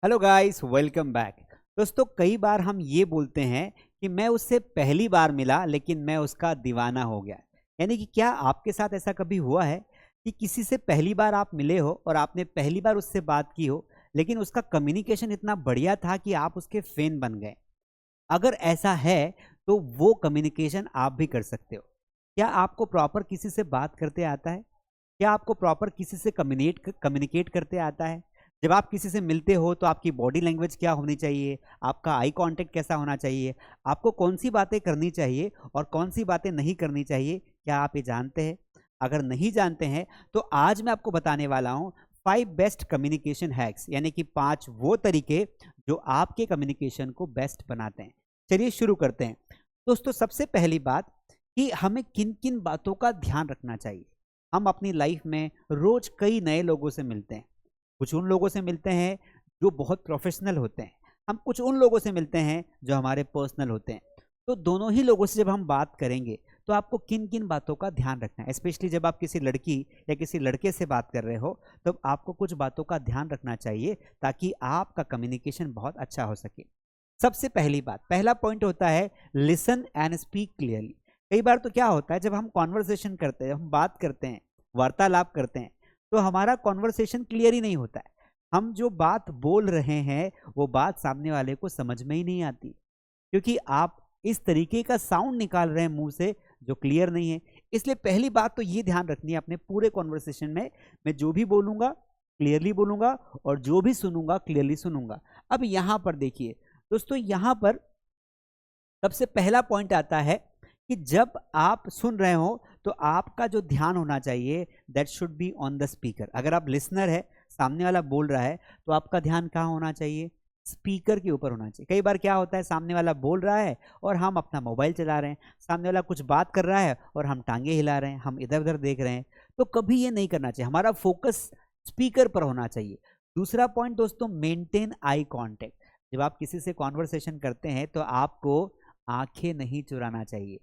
Hello guys, welcome back. दोस्तों, कई बार हम ये बोलते हैं कि मैं उससे पहली बार मिला लेकिन मैं उसका दीवाना हो गया। यानी कि क्या आपके साथ ऐसा कभी हुआ है कि किसी से पहली बार आप मिले हो और आपने पहली बार उससे बात की हो, लेकिन उसका कम्युनिकेशन इतना बढ़िया था कि आप उसके फैन बन गए? अगर ऐसा है तो वो कम्युनिकेशन आप भी कर सकते हो। क्या आपको प्रॉपर किसी से बात करते आता है? क्या आपको प्रॉपर किसी से कम्युनिकेट करते आता है? जब आप किसी से मिलते हो तो आपकी बॉडी लैंग्वेज क्या होनी चाहिए? आपका आई कांटेक्ट कैसा होना चाहिए? आपको कौन-सी बातें करनी चाहिए और कौन-सी बातें नहीं करनी चाहिए? क्या आप ये जानते हैं? अगर नहीं जानते हैं तो आज मैं आपको बताने वाला हूँ 5 बेस्ट कम्युनिकेशन हैक्स, यानी कि 5 वो तरीके जो आपके कम्युनिकेशन को बेस्ट बनाते हैं। चलिए शुरू करते हैं। दोस्तों, सबसे पहली बात कि हमें किन-किन बातों का ध्यान रखना चाहिए। हम अपनी लाइफ में रोज कई नए लोगों से मिलते हैं। कुछ उन लोगों से मिलते हैं जो बहुत प्रोफेशनल होते हैं। हम कुछ उन लोगों से मिलते हैं जो हमारे पर्सनल होते हैं। तो दोनों ही लोगों से जब हम बात करेंगे तो आपको किन किन बातों का ध्यान रखना है। स्पेशली जब आप किसी लड़की या किसी लड़के से बात कर रहे हो तो आपको कुछ बातों का ध्यान रखना चाहिए ताकि आपका कम्युनिकेशन बहुत अच्छा हो सके। सबसे पहली बात, पहला पॉइंट होता है लिसन एंड स्पीक क्लियरली। कई बार तो क्या होता है, जब हम कॉन्वर्सेशन करते हैं, जब हम बात करते हैं, वार्तालाप करते हैं, तो हमारा कॉन्वर्सेशन क्लियर ही नहीं होता है। हम जो बात बोल रहे हैं वो बात सामने वाले को समझ में ही नहीं आती, क्योंकि आप इस तरीके का साउंड निकाल रहे हैं मुंह से जो क्लियर नहीं है। इसलिए पहली बात तो ये ध्यान रखनी है अपने पूरे कॉन्वर्सेशन में, मैं जो भी बोलूंगा क्लियरली बोलूंगा और जो भी सुनूंगा क्लियरली सुनूंगा। अब यहाँ पर देखिए दोस्तों, यहाँ पर सबसे पहला पॉइंट आता है कि जब आप सुन रहे हो तो आपका जो ध्यान होना चाहिए that should be on the speaker. अगर आप लिसनर है, सामने वाला बोल रहा है, तो आपका ध्यान कहाँ होना चाहिए? स्पीकर के ऊपर होना चाहिए। कई बार क्या होता है, सामने वाला बोल रहा है और हम अपना मोबाइल चला रहे हैं, सामने वाला कुछ बात कर रहा है और हम टांगे हिला रहे हैं, हम इधर उधर देख रहे हैं। तो कभी ये नहीं करना चाहिए, हमारा फोकस स्पीकर पर होना चाहिए। दूसरा पॉइंट दोस्तों, मेंटेन आई कांटेक्ट। जब आप किसी से कॉन्वर्सेशन करते हैं तो आपको आंखें नहीं चुराना चाहिए।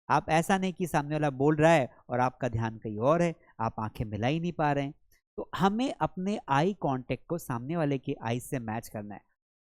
आप ऐसा नहीं कि सामने वाला बोल रहा है और आपका ध्यान कहीं और है, आप आंखें मिला ही नहीं पा रहे हैं। तो हमें अपने आई कांटेक्ट को सामने वाले की आई से मैच करना है।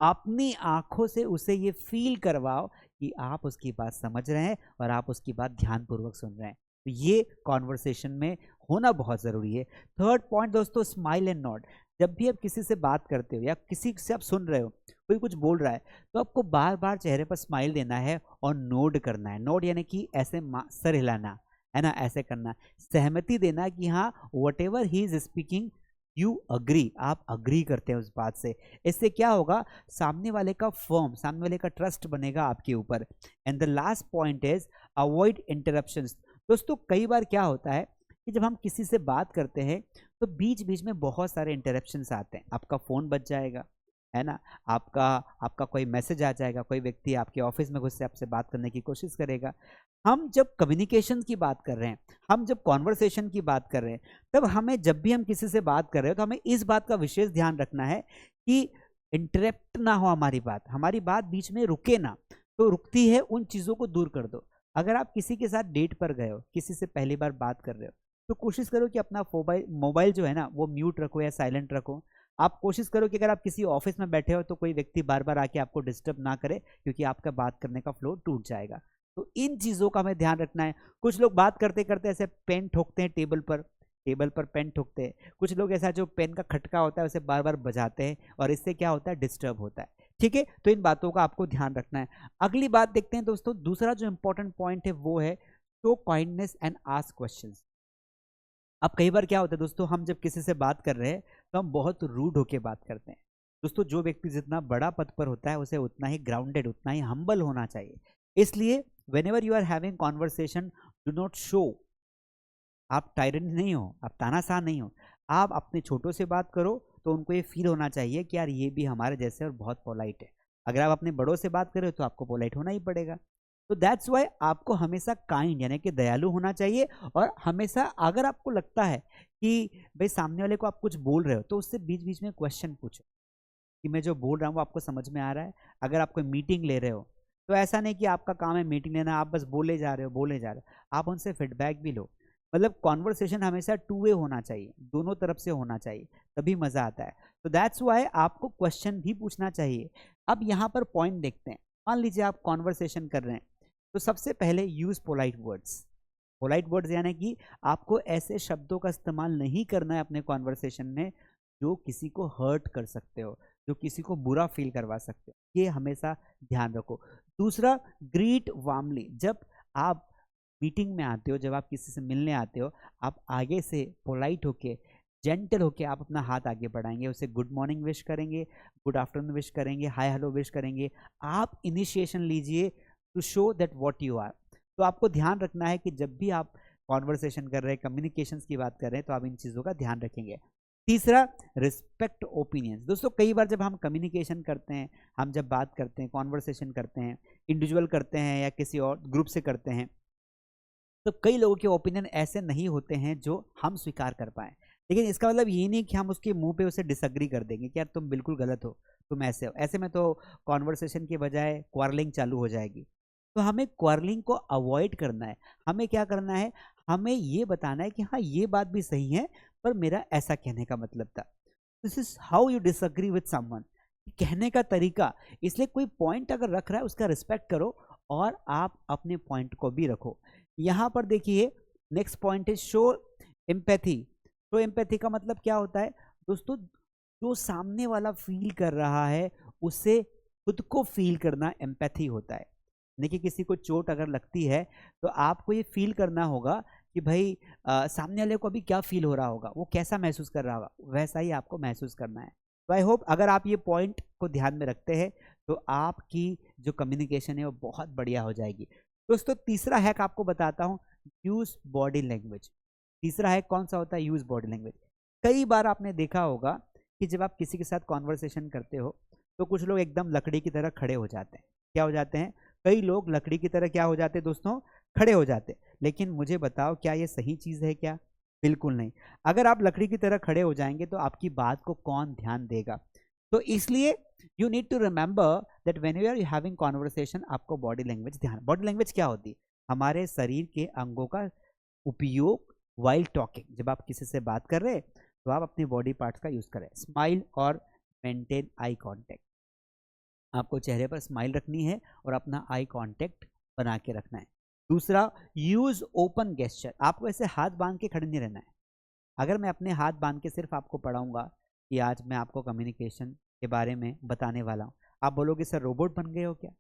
अपनी आंखों से उसे ये फील करवाओ कि आप उसकी बात समझ रहे हैं और आप उसकी बात ध्यानपूर्वक सुन रहे हैं। तो ये कॉन्वर्सेशन में होना बहुत ज़रूरी है। थर्ड पॉइंट दोस्तों, स्माइल एंड नॉड। जब भी आप किसी से बात करते हो या किसी से आप सुन रहे हो, कोई कुछ बोल रहा है, तो आपको बार बार चेहरे पर स्माइल देना है और नोड करना है। नोड यानी कि ऐसे सर हिलाना है ना, ऐसे करना, सहमति देना कि हाँ, what ever he is speaking you agree, आप अग्री करते हैं उस बात से। इससे क्या होगा, सामने वाले का फर्म, सामने वाले का ट्रस्ट बनेगा आपके ऊपर। And the last point is avoid interruptions. दोस्तों, कई बार क्या होता है कि जब हम किसी से बात करते हैं तो बीच बीच में बहुत सारे इंटरप्शंस आते हैं। आपका फ़ोन बज जाएगा, है ना, आपका आपका कोई मैसेज आ जाएगा, कोई व्यक्ति आपके ऑफिस में घुस से आपसे बात करने की कोशिश करेगा। हम जब कम्युनिकेशन की बात कर रहे हैं, हम जब कॉन्वर्सेशन की बात कर रहे हैं, तब हमें, जब भी हम किसी से बात कर रहे हो, तो हमें इस बात का विशेष ध्यान रखना है कि इंटरप्ट ना हो, हमारी बात बीच में रुके ना। तो रुकती है उन चीज़ों को दूर कर दो। अगर आप किसी के साथ डेट पर गए हो, किसी से पहली बार बात कर रहे हो, तो कोशिश करो कि अपना मोबाइल मोबाइल जो है ना वो म्यूट रखो या साइलेंट रखो। आप कोशिश करो कि अगर आप किसी ऑफिस में बैठे हो तो कोई व्यक्ति बार बार आके आपको डिस्टर्ब ना करे, क्योंकि आपका बात करने का फ्लो टूट जाएगा। तो इन चीज़ों का हमें ध्यान रखना है। कुछ लोग बात करते करते ऐसे पेन ठोकते हैं टेबल पर पेन ठोकते हैं। कुछ लोग ऐसा जो पेन का खटका होता है उसे बार बार बजाते हैं और इससे क्या होता है, डिस्टर्ब होता है। ठीक है, तो इन बातों का आपको ध्यान रखना है। अगली बात देखते हैं दोस्तों, दूसरा जो इंपॉर्टेंट पॉइंट है वो है show kindness and ask questions. अब कई बार क्या होता है दोस्तों, हम जब किसी से बात कर रहे हैं तो हम बहुत रूड होके बात करते हैं। दोस्तों, जो व्यक्ति जितना बड़ा पद पर होता है उसे उतना ही ग्राउंडेड, उतना ही हम्बल होना चाहिए। इसलिए whenever you are having conversation, do not show, आप टायरेंट नहीं हो, आप तानाशाह नहीं हो। आप अपने छोटों से बात करो तो उनको ये फील होना चाहिए कि यार ये भी हमारे जैसे और बहुत पोलाइट है। अगर आप अपने बड़ों से बात कर रहे हो तो आपको पोलाइट होना ही पड़ेगा। तो दैट्स वाई आपको हमेशा काइंड यानी कि दयालु होना चाहिए। और हमेशा अगर आपको लगता है कि भाई सामने वाले को आप कुछ बोल रहे हो तो उससे बीच बीच में क्वेश्चन पूछो कि मैं जो बोल रहा हूँ वो आपको समझ में आ रहा है। अगर आप कोई मीटिंग ले रहे हो तो ऐसा नहीं कि आपका काम है मीटिंग लेना, आप बस बोले जा रहे हो, आप उनसे फीडबैक भी लो मतलब कॉन्वर्सेशन हमेशा टू वे होना चाहिए, दोनों तरफ से होना चाहिए, तभी मजा आता है। तो दैट्स वाई आपको क्वेश्चन भी पूछना चाहिए। अब यहाँ पर पॉइंट देखते हैं। मान लीजिए आप कॉन्वर्सेशन कर रहे हैं, तो सबसे पहले use polite words. Polite words यानी कि आपको ऐसे शब्दों का इस्तेमाल नहीं करना है अपने कॉन्वर्सेशन में जो किसी को हर्ट कर सकते हो, जो किसी को बुरा फील करवा सकते हो, ये हमेशा ध्यान रखो। दूसरा, ग्रीट वार्मली। जब आप मीटिंग में आते हो, जब आप किसी से मिलने आते हो, आप आगे से पोलाइट होके, जेंटल होके आप अपना हाथ आगे बढ़ाएंगे, उसे गुड मॉर्निंग विश करेंगे, गुड आफ्टरनून विश करेंगे, हाय हेलो विश करेंगे। आप इनिशिएशन लीजिए to show that what you are. तो आपको ध्यान रखना है कि जब भी आप कॉन्वर्सेशन कर रहे हैं, कम्युनिकेशंस की बात कर रहे हैं, तो आप इन चीज़ों का ध्यान रखेंगे। तीसरा, रिस्पेक्ट ओपिनियंस। दोस्तों कई बार जब हम कम्युनिकेशन करते हैं, हम जब बात करते हैं, कॉन्वर्सेशन करते हैं, इंडिविजुअल करते हैं या किसी और ग्रुप से करते हैं, तो कई लोगों के ओपिनियन ऐसे नहीं होते हैं जो हम स्वीकार कर पाए। लेकिन इसका मतलब ये नहीं कि हम उसके मुंह पे उसे डिसएग्री कर देंगे कि यार तुम बिल्कुल गलत हो, तुम ऐसे हो। ऐसे में तो कॉन्वर्सेशन के बजाय क्वारलिंग चालू हो जाएगी। तो हमें क्वारलिंग को अवॉइड करना है। हमें क्या करना है, हमें ये बताना है कि हाँ ये बात भी सही है, पर मेरा ऐसा कहने का मतलब था। This is how you disagree with someone. कहने का तरीका, इसलिए कोई पॉइंट अगर रख रहा है उसका रिस्पेक्ट करो और आप अपने पॉइंट को भी रखो। यहाँ पर देखिए नेक्स्ट पॉइंट है शो एम्पैथी। शो एम्पैथी का मतलब क्या होता है दोस्तों, जो सामने वाला फील कर रहा है उसे खुद को फील करना एम्पैथी होता है। देखिए किसी को चोट अगर लगती है तो आपको ये फील करना होगा कि भाई सामने वाले को अभी क्या फील हो रहा होगा, वो कैसा महसूस कर रहा होगा, वैसा ही आपको महसूस करना है। तो आई होप अगर आप ये पॉइंट को ध्यान में रखते हैं तो आपकी जो कम्युनिकेशन है वो बहुत बढ़िया हो जाएगी। दोस्तों तीसरा हैक आपको बताता हूँ, यूज बॉडी लैंग्वेज। तीसरा हैक कौन सा होता है, यूज बॉडी लैंग्वेज। कई बार आपने देखा होगा कि जब आप किसी के साथ कॉन्वर्सेशन करते हो तो कुछ लोग एकदम लकड़ी की तरह खड़े हो जाते हैं। क्या हो जाते हैं, कई लोग लकड़ी की तरह क्या हो जाते हैं दोस्तों, खड़े हो जाते हैं। लेकिन मुझे बताओ क्या ये सही चीज़ है क्या, बिल्कुल नहीं। अगर आप लकड़ी की तरह खड़े हो जाएंगे तो आपकी बात को कौन ध्यान देगा। तो इसलिए you need to remember that when you are having conversation, आपको बॉडी लैंग्वेज ध्यान। बॉडी लैंग्वेज क्या होती है, हमारे शरीर के अंगों का उपयोग वाइल टॉकिंग। जब आप किसी से बात कर रहे हैं तो आप अपने बॉडी पार्ट्स का यूज करें। स्माइल और मेंटेन आई कांटेक्ट। आपको चेहरे पर स्माइल रखनी है और अपना आई कांटेक्ट बना के रखना है। दूसरा, यूज ओपन गेस्चर। आपको ऐसे हाथ बांध के खड़े नहीं रहना है। अगर मैं अपने हाथ बांध के सिर्फ आपको पढ़ाऊंगा कि आज मैं आपको कम्युनिकेशन के बारे में बताने वाला हूँ, आप बोलोगे सर रोबोट बन गए हो क्या।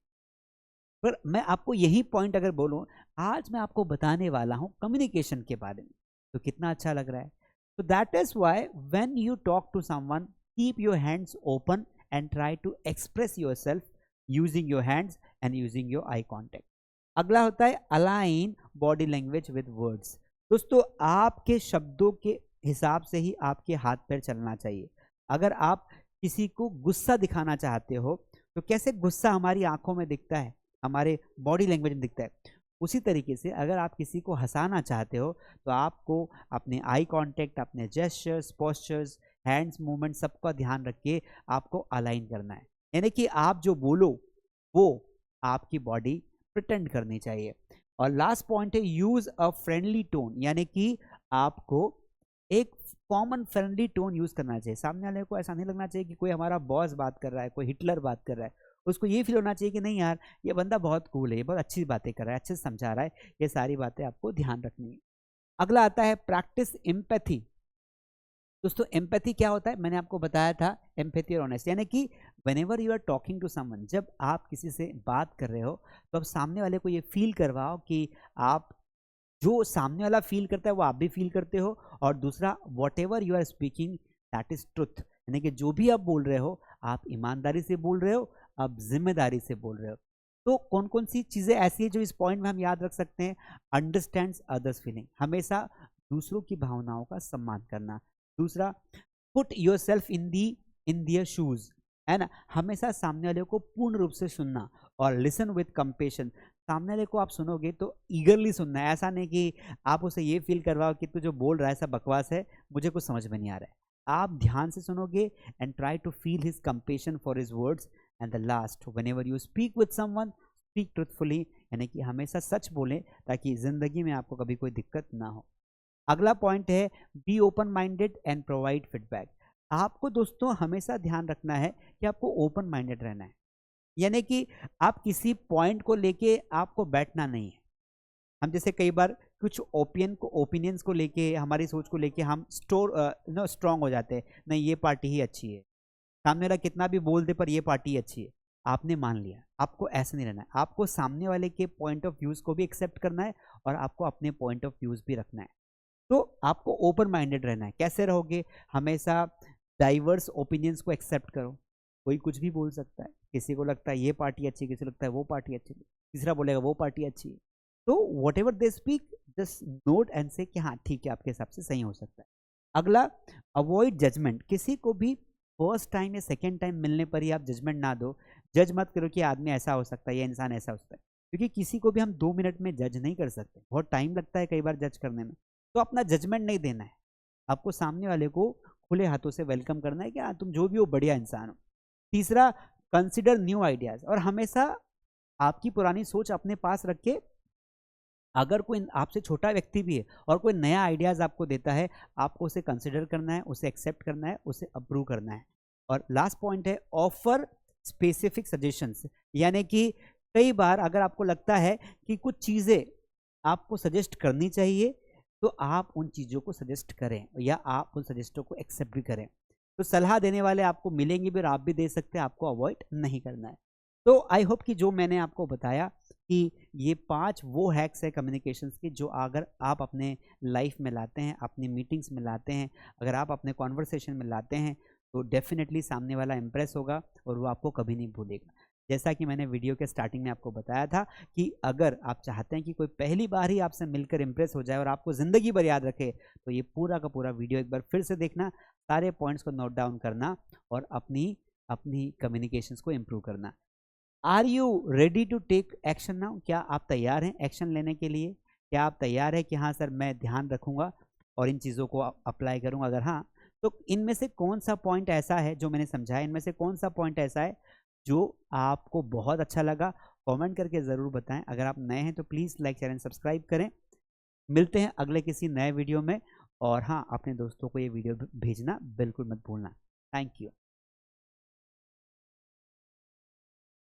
पर मैं आपको यही पॉइंट अगर बोलूँ आज मैं आपको बताने वाला हूँ कम्युनिकेशन के बारे में, तो कितना अच्छा लग रहा है। तो that is why when you talk to someone, keep your hands open and try to express yourself using your hands and using your eye contact. अगला होता है align body language with words. दोस्तों आपके शब्दों के हिसाब से ही आपके हाथ पैर चलना चाहिए। अगर आप किसी को गुस्सा दिखाना चाहते हो तो कैसे गुस्सा हमारी आंखों में दिखता है, हमारे बॉडी लैंग्वेज में दिखता है, उसी तरीके से अगर आप किसी को हंसाना चाहते हो तो आपको अपने आई कांटेक्ट, अपने जेस्चर्स, पोस्चर्स, हैंड्स मूवमेंट सबका ध्यान रख के आपको अलाइन करना है। यानी कि आप जो बोलो वो आपकी बॉडी प्रिटेंड करनी चाहिए। और लास्ट पॉइंट है यूज अ फ्रेंडली टोन। यानी कि आपको एक कॉमन फ्रेंडली टोन यूज करना चाहिए। सामने वाले को ऐसा नहीं लगना चाहिए कि कोई हमारा बॉस बात कर रहा है, कोई हिटलर बात कर रहा है। उसको ये फील होना चाहिए कि नहीं यार ये बंदा बहुत कूल है, ये बहुत अच्छी बातें कर रहा है, अच्छे से समझा रहा है। ये सारी बातें आपको ध्यान रखनी है। अगला आता है प्रैक्टिस एम्पैथी। दोस्तों एम्पैथी क्या होता है, मैंने आपको बताया था एम्पैथी और ऑनेस्ट। यानी कि whenever you are talking to someone, जब आप किसी से बात कर रहे हो तो आप सामने वाले को ये फील करवाओ कि आप जो सामने वाला फील करता है वो आप भी फील करते हो। और दूसरा, whatever you are speaking that is truth. यानी कि जो भी आप बोल रहे हो आप ईमानदारी से बोल रहे हो, आप जिम्मेदारी से बोल रहे हो। तो कौन कौन सी चीज़ें ऐसी है जो इस पॉइंट में हम याद रख सकते हैं, अंडरस्टैंड्स अदर्स फीलिंग, हमेशा दूसरों की भावनाओं का सम्मान करना। दूसरा, put yourself in their shoes, है ना, हमेशा सामने वाले को पूर्ण रूप से सुनना। और लिसन विद कंपेशन, सामने वाले को आप सुनोगे तो ईगरली सुनना है। ऐसा नहीं कि आप उसे ये फील करवाओ कि तू जो बोल रहा है सब बकवास है, मुझे कुछ समझ में नहीं आ रहा है। आप ध्यान से सुनोगे and try to feel his compassion for his words. And the last, whenever you speak with someone, speak truthfully. यानी कि हमेशा सच बोलें ताकि जिंदगी में आपको कभी कोई दिक्कत ना हो। अगला पॉइंट है be open minded and provide feedback. आपको दोस्तों हमेशा ध्यान रखना है कि आपको ओपन माइंडेड रहना है, यानी कि आप किसी पॉइंट को लेके आपको बैठना नहीं है। हम जैसे कई बार कुछ ओपिनियंस को लेके, हमारी सोच को लेके हम स्ट्रॉन्ग हो जाते हैं, नहीं ये पार्टी ही अच्छी है, सामने वाला कितना भी बोल दे पर ये पार्टी अच्छी है, आपने मान लिया। आपको ऐसा नहीं रहना है, आपको सामने वाले के पॉइंट ऑफ व्यूज को भी एक्सेप्ट करना है और आपको अपने पॉइंट ऑफ व्यूज भी रखना है। तो आपको ओपन माइंडेड रहना है। कैसे रहोगे? हमेशा डाइवर्स ओपिनियंस को एक्सेप्ट करो। कोई कुछ भी बोल सकता है, किसी को लगता है ये पार्टी अच्छी, किसी को लगता है वो पार्टी अच्छी, तीसरा बोलेगा वो पार्टी अच्छी है। तो what ever they speak just note and से कि हाँ ठीक है, आपके हिसाब से सही हो सकता है। अगला, अवॉइड जजमेंट। किसी को भी फर्स्ट टाइम या सेकेंड टाइम मिलने पर ही आप जजमेंट ना दो। जज मत करो कि आदमी ऐसा हो सकता है या इंसान ऐसा हो सकता है, क्योंकि किसी को भी हम 2 मिनट में जज नहीं कर सकते, बहुत टाइम लगता है कई बार जज करने में। तो अपना जजमेंट नहीं देना है, आपको सामने वाले को खुले हाथों से वेलकम करना है कि हाँ तुम जो भी हो बढ़िया इंसान हो। तीसरा, कंसिडर न्यू आइडियाज। और हमेशा आपकी पुरानी सोच अपने पास रख के, अगर कोई आपसे छोटा व्यक्ति भी है और कोई नया आइडियाज आपको देता है, आपको उसे कंसिडर करना है, उसे एक्सेप्ट करना है, उसे अप्रूव करना है। और लास्ट पॉइंट है ऑफर स्पेसिफिक सजेशंस, यानी कि कई बार अगर आपको लगता है कि कुछ चीज़ें आपको सजेस्ट करनी चाहिए, तो आप उन चीज़ों को सजेस्ट करें या आप उन सजेस्टों को एक्सेप्ट भी करें। तो सलाह देने वाले आपको मिलेंगे भी और आप भी दे सकते हैं, आपको अवॉइड नहीं करना है। तो आई होप कि जो मैंने आपको बताया कि ये 5 वो हैक्स है कम्युनिकेशंस के, जो अगर आप अपने लाइफ में लाते हैं, अपनी मीटिंग्स में लाते हैं, अगर आप अपने कॉन्वर्सेशन में लाते हैं, तो डेफिनेटली सामने वाला इम्प्रेस होगा और वो आपको कभी नहीं भूलेगा। जैसा कि मैंने वीडियो के स्टार्टिंग में आपको बताया था कि अगर आप चाहते हैं कि कोई पहली बार ही आपसे मिलकर इम्प्रेस हो जाए और आपको ज़िंदगी भर याद रखे, तो ये पूरा का पूरा वीडियो एक बार फिर से देखना, सारे पॉइंट्स को नोट डाउन करना और अपनी कम्युनिकेशंस को इम्प्रूव करना। Are you ready to take action now? क्या आप तैयार हैं एक्शन लेने के लिए? क्या आप तैयार हैं कि हाँ सर मैं ध्यान रखूंगा और इन चीज़ों को अप्लाई करूंगा? अगर हाँ, तो इनमें से कौन सा पॉइंट ऐसा है जो मैंने समझाया, इनमें से कौन सा पॉइंट ऐसा है जो आपको बहुत अच्छा लगा? कमेंट करके ज़रूर बताएं। अगर आप नए हैं तो please like share and subscribe करें। मिलते हैं अगले किसी नए वीडियो में, और हाँ अपने दोस्तों को ये वीडियो भेजना बिल्कुल मत भूलना। Thank you.